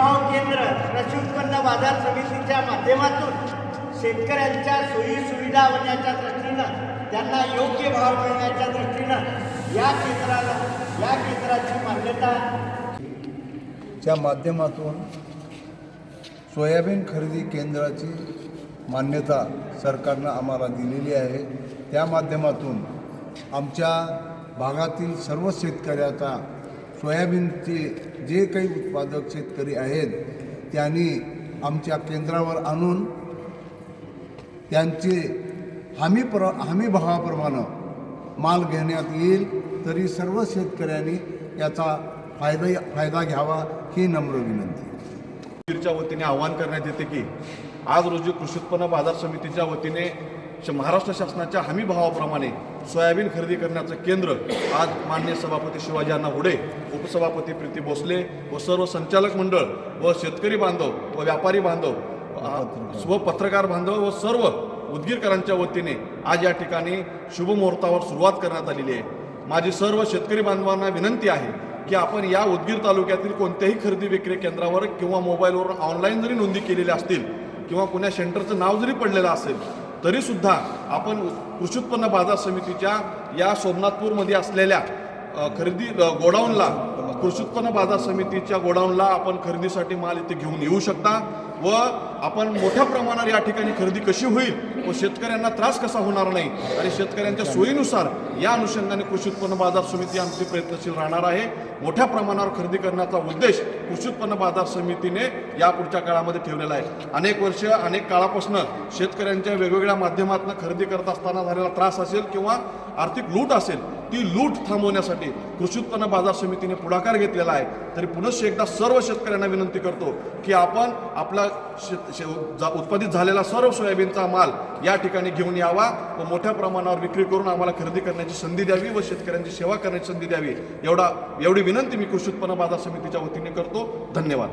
भाव केंद्र कृषी उत्पन्न बाजार समितीच्या माध्यमातून शेतकऱ्यांच्या सोयी सुविधा होण्याच्या दृष्टीनं त्यांना योग्य भाव मिळण्याच्या दृष्टीनं या केंद्राची मान्यता च्या माध्यमातून सोयाबीन खरेदी केंद्राची मान्यता सरकारनं आम्हाला दिलेली आहे। त्या माध्यमातून आमच्या भागातील सर्व शेतकऱ्याचा सोयाबीनचे जे काही उत्पादक शेतकरी आहेत त्यांनी आमच्या केंद्रावर आणून त्यांचे हमी भावाप्रमाणे माल घेण्यात येईल। तरी सर्व शेतकऱ्यांनी याचा फायदा घ्यावा ही नम्र विनंती। च्या वतीने आवाहन करण्यात येते की आज रोजी कृषी उत्पन्न बाजार समितीच्या वतीने महाराष्ट्र शासनाच्या हमी भावाप्रमाणे सोयाबीन खरेदी करण्याचं केंद्र आज माननीय सभापती शिवाजी अण्णा हुडे, उपसभापती प्रीती भोसले व सर्व संचालक मंडळ व शेतकरी बांधव व व्यापारी बांधव व पत्रकार बांधव व सर्व उदगीरकरांच्या वतीने आज या ठिकाणी शुभमुहूर्तावर सुरुवात करण्यात आलेली आहे। माझी सर्व शेतकरी बांधवांना विनंती आहे की आपण या उदगीर तालुक्यातील कोणत्याही खरेदी विक्री केंद्रावर किंवा मोबाईलवर ऑनलाईन जरी नोंदी केलेल्या असतील किंवा कुण्या सेंटरचं नाव जरी पडलेलं असेल तरीसुद्धा आपण कृषी उत्पन्न बाजार समितीच्या या सोमनाथपूरमध्ये असलेल्या खरेदी गोडाऊनला कृषी उत्पन्न बाजार समितीच्या गोडाऊनला आपण खरेदीसाठी माल इथे घेऊन येऊ शकता व आपण मोठ्या प्रमाणावर या ठिकाणी खरेदी कशी होईल व शेतकऱ्यांना त्रास कसा होणार नाही आणि शेतकऱ्यांच्या सोयीनुसार या अनुषंगाने कृषी उत्पन्न बाजार समिती आमची प्रयत्नशील राहणार आहे। मोठ्या प्रमाणावर खरेदी करण्याचा उद्देश कृषी उत्पन्न बाजार समितीने या पुढच्या काळामध्ये ठेवलेला आहे। अनेक वर्ष अनेक काळापासून शेतकऱ्यांच्या वेगवेगळ्या माध्यमातून खरेदी करत असताना झालेला त्रास असेल किंवा आर्थिक लूट असेल ती लूट थांबवण्यासाठी कृषी उत्पन्न बाजार समितीने पुढाकार घेतलेला आहे। तरी पुनश्च एकदा सर्व शेतकऱ्यांना विनंती करतो की आपण आपला उत्पादित झालेला सर्व सोयाबीनचा माल या ठिकाणी घेऊन यावा व मोठ्या प्रमाणावर विक्री करून आम्हाला खरेदी करण्याची संधी द्यावी व शेतकऱ्यांची सेवा करण्याची संधी द्यावी एवढी विनंती मी कृषी उत्पन्न बाजार समितीच्या वतीने करतो। धन्यवाद।